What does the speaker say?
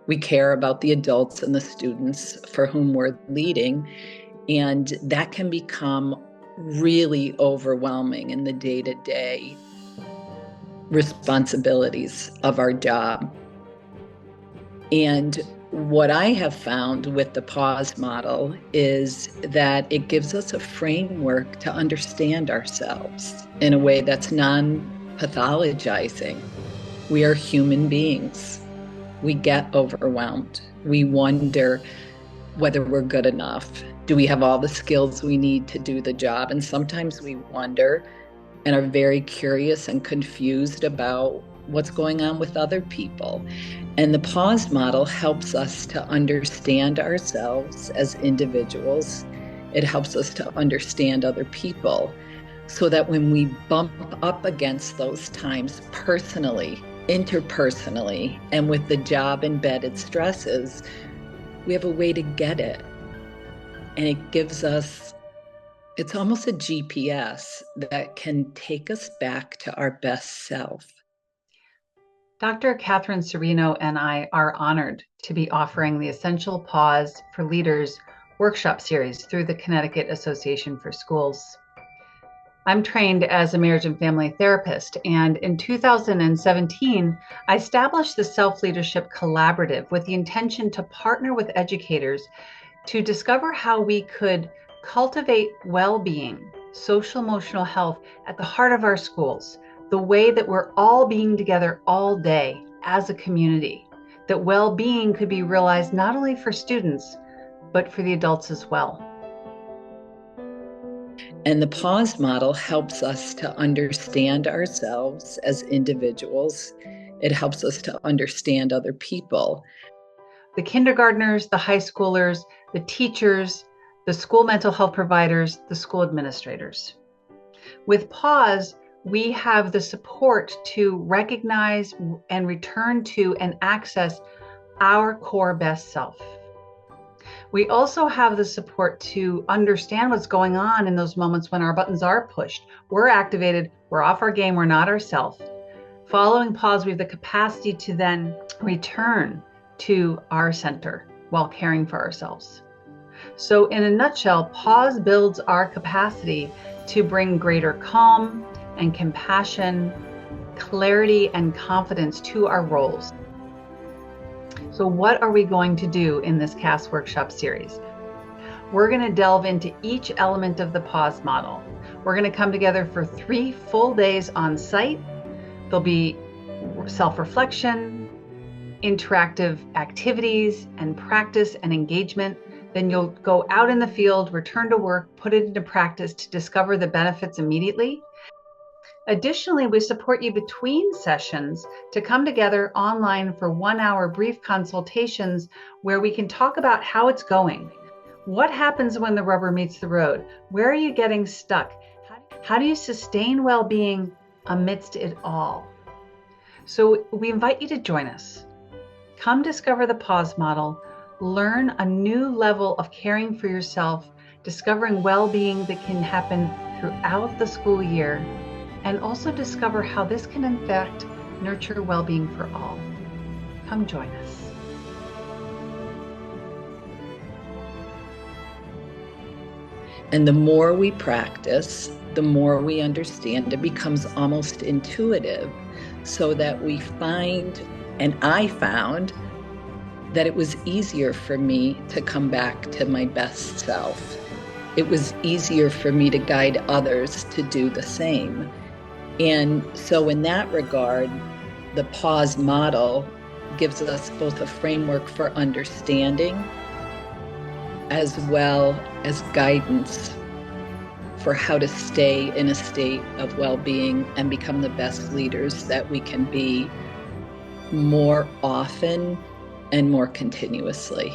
We care about the adults and the students for whom we're leading, and that can become really overwhelming in the day-to-day responsibilities of our job. And what I have found with the P.A.U.S.E model is that it gives us a framework to understand ourselves in a way that's non-pathologizing. We are human beings. We get overwhelmed. We wonder whether we're good enough. Do we have all the skills we need to do the job? And sometimes we wonder and are very curious and confused about what's going on with other people. And the P.A.U.S.E model helps us to understand ourselves as individuals. It helps us to understand other people so that when we bump up against those times personally, interpersonally, and with the job embedded stresses, we have a way to get it. And it gives us, it's almost a GPS that can take us back to our best self. Dr. Catherine Serino and I are honored to be offering the Essential P.A.U.S.E for Leaders workshop series through the Connecticut Association for Schools. I'm trained as a marriage and family therapist, and in 2017, I established the Self-Leadership Collaborative with the intention to partner with educators to discover how we could cultivate well-being, social-emotional health at the heart of our schools, the way that we're all being together all day as a community, that well-being could be realized not only for students, but for the adults as well. And the P.A.U.S.E model helps us to understand ourselves as individuals. It helps us to understand other people. The kindergartners, the high schoolers, the teachers, the school mental health providers, the school administrators. With P.A.U.S.E, we have the support to recognize and return to and access our core best self. We also have the support to understand what's going on in those moments when our buttons are pushed. We're activated, we're off our game, we're not ourselves. Following P.A.U.S.E, we have the capacity to then return to our center while caring for ourselves. So in a nutshell, P.A.U.S.E builds our capacity to bring greater calm and compassion, clarity and confidence to our roles. So what are we going to do in this CAS workshop series? We're going to delve into each element of the P.A.U.S.E model. We're going to come together for 3 full days on site. There'll be self-reflection, interactive activities, and practice and engagement. Then you'll go out in the field, return to work, put it into practice to discover the benefits immediately. Additionally, we support you between sessions to come together online for 1-hour brief consultations where we can talk about how it's going. What happens when the rubber meets the road? Where are you getting stuck? How do you sustain well-being amidst it all? So we invite you to join us. Come discover the P.A.U.S.E model, learn a new level of caring for yourself, discovering well-being that can happen throughout the school year, and also discover how this can in fact nurture well-being for all. Come join us. And the more we practice, the more we understand. It becomes almost intuitive, so that we find, and I found, that it was easier for me to come back to my best self. It was easier for me to guide others to do the same. And so in that regard, the P.A.U.S.E model gives us both a framework for understanding as well as guidance for how to stay in a state of well-being and become the best leaders that we can be more often and more continuously.